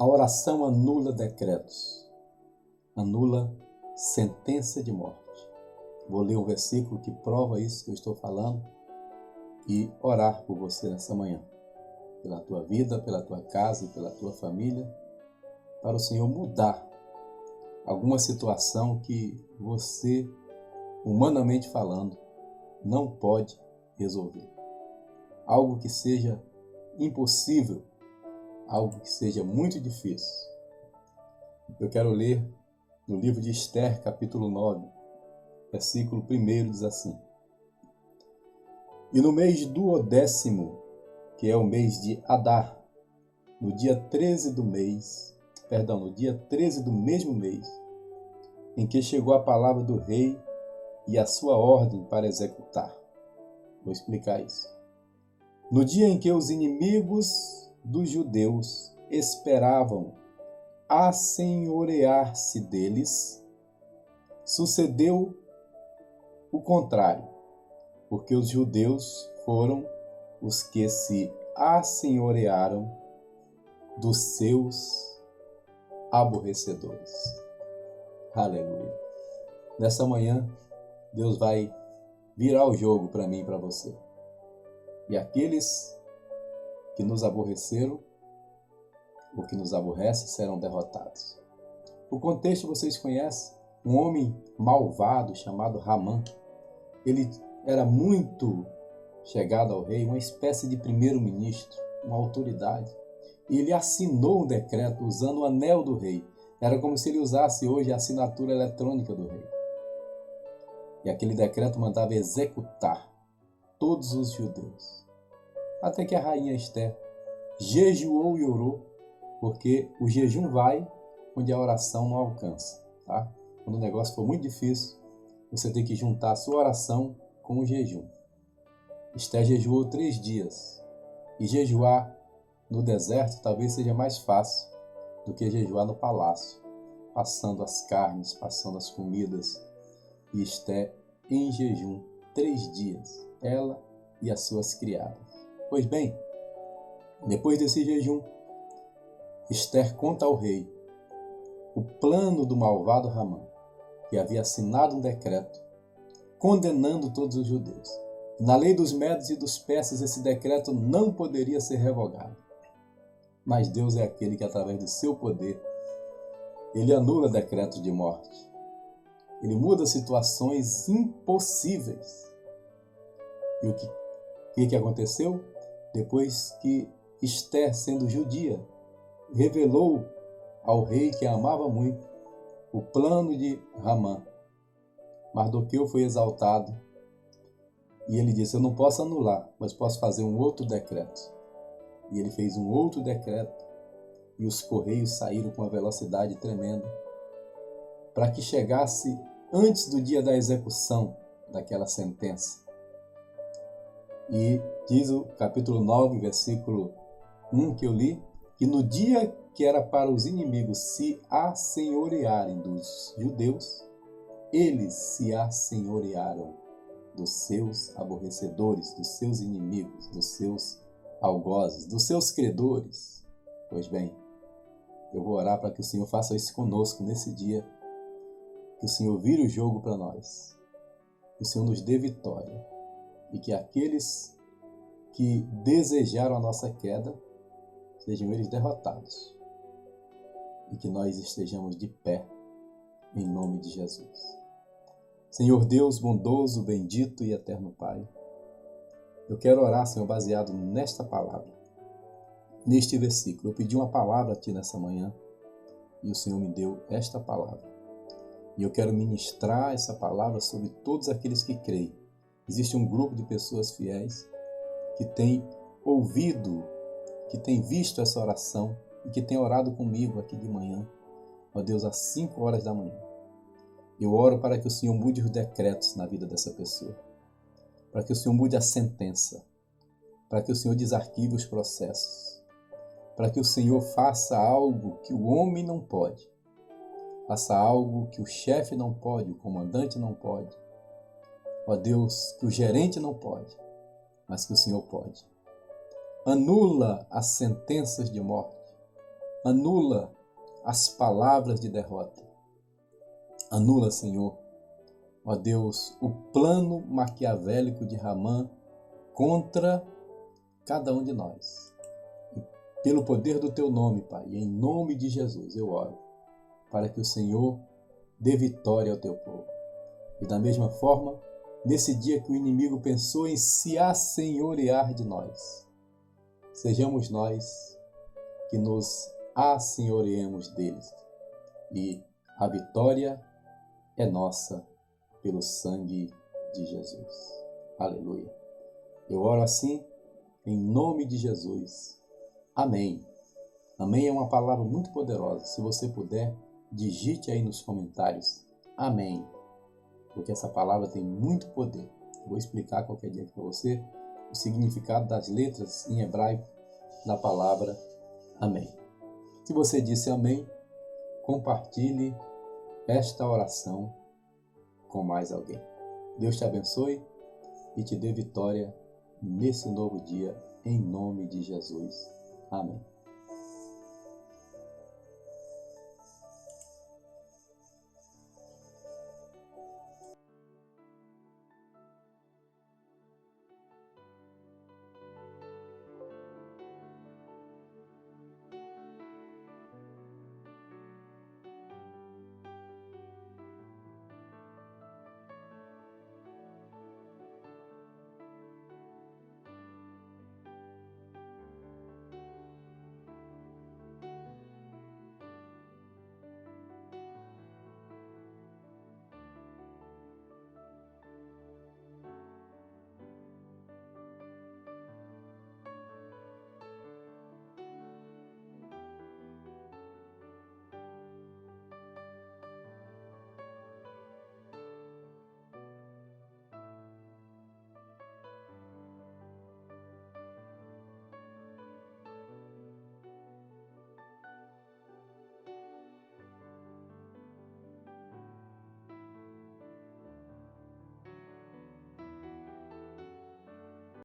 A oração anula decretos, anula sentença de morte. Vou ler um versículo que prova isso que eu estou falando e orar por você nessa manhã, pela tua vida, pela tua casa e pela tua família, para o Senhor mudar alguma situação que você, humanamente falando, não pode resolver. Algo que seja impossível, algo que seja muito difícil. Eu quero ler no livro de Esther, capítulo 9, versículo 1, diz assim: E no mês do 10º, que é o mês de Adar, no dia 13 do mesmo mês, em que chegou a palavra do rei e a sua ordem para executar. Vou explicar isso. No dia em que os inimigos dos judeus esperavam assenhorear-se deles, sucedeu o contrário, porque os judeus foram os que se assenhorearam dos seus aborrecedores. Aleluia. Nessa manhã, Deus vai virar o jogo para mim e para você. E aqueles que nos aborreceram, ou que nos aborrecem, serão derrotados. O contexto vocês conhecem. Um homem malvado chamado Ramã. Ele era muito chegado ao rei, uma espécie de primeiro-ministro, uma autoridade. E ele assinou um decreto usando o anel do rei. Era como se ele usasse hoje a assinatura eletrônica do rei. E aquele decreto mandava executar todos os judeus. Até que a rainha Esther jejuou e orou, porque o jejum vai onde a oração não alcança. Tá? Quando o negócio for muito difícil, você tem que juntar a sua oração com o jejum. Esther jejuou 3 dias. E jejuar no deserto talvez seja mais fácil do que jejuar no palácio, passando as carnes, passando as comidas. E Esther em jejum 3 dias, ela e as suas criadas. Pois bem, depois desse jejum, Esther conta ao rei o plano do malvado Ramã, que havia assinado um decreto condenando todos os judeus. Na lei dos Medos e dos Persas, esse decreto não poderia ser revogado. Mas Deus é aquele que, através do seu poder, ele anula decretos de morte. Ele muda situações impossíveis. E o que aconteceu? Depois que Esther, sendo judia, revelou ao rei que a amava muito o plano de Ramã, Mardoqueu foi exaltado e ele disse: eu não posso anular, mas posso fazer um outro decreto. E ele fez um outro decreto e os correios saíram com uma velocidade tremenda para que chegasse antes do dia da execução daquela sentença. E diz o capítulo 9, versículo 1 que eu li, que no dia que era para os inimigos se assenhorearem dos judeus, eles se assenhorearam dos seus aborrecedores, dos seus inimigos, dos seus algozes, dos seus credores. Pois bem, eu vou orar para que o Senhor faça isso conosco nesse dia, que o Senhor vire o jogo para nós, que o Senhor nos dê vitória e que aqueles que desejaram a nossa queda sejam eles derrotados e que nós estejamos de pé em nome de Jesus. Senhor Deus bondoso, bendito e eterno Pai, eu quero orar, Senhor, baseado nesta palavra, neste versículo. Eu pedi uma palavra a Ti nessa manhã e o Senhor me deu esta palavra. E eu quero ministrar essa palavra sobre todos aqueles que creem. Existe um grupo de pessoas fiéis que tem ouvido, que tem visto essa oração e que tem orado comigo aqui de manhã, ó Deus, às 5 horas da manhã. Eu oro para que o Senhor mude os decretos na vida dessa pessoa, para que o Senhor mude a sentença, para que o Senhor desarquive os processos, para que o Senhor faça algo que o homem não pode, faça algo que o chefe não pode, o comandante não pode, ó Deus, que o gerente não pode, mas que o Senhor pode. Anula as sentenças de morte, Anula as palavras de derrota. Anula, Senhor, ó Deus, o plano maquiavélico de Ramã contra cada um de nós. E pelo poder do Teu nome, Pai, e em nome de Jesus eu oro, para que o Senhor dê vitória ao Teu povo. E da mesma forma, nesse dia que o inimigo pensou em se assenhorear de nós, sejamos nós que nos assenhoreemos deles. E a vitória é nossa pelo sangue de Jesus. Aleluia. Eu oro assim, em nome de Jesus. Amém. Amém é uma palavra muito poderosa. Se você puder, digite aí nos comentários. Amém. Porque essa palavra tem muito poder. Vou explicar qualquer dia para você o significado das letras em hebraico da palavra amém. Se você disse amém, compartilhe esta oração com mais alguém. Deus te abençoe e te dê vitória nesse novo dia, em nome de Jesus. Amém.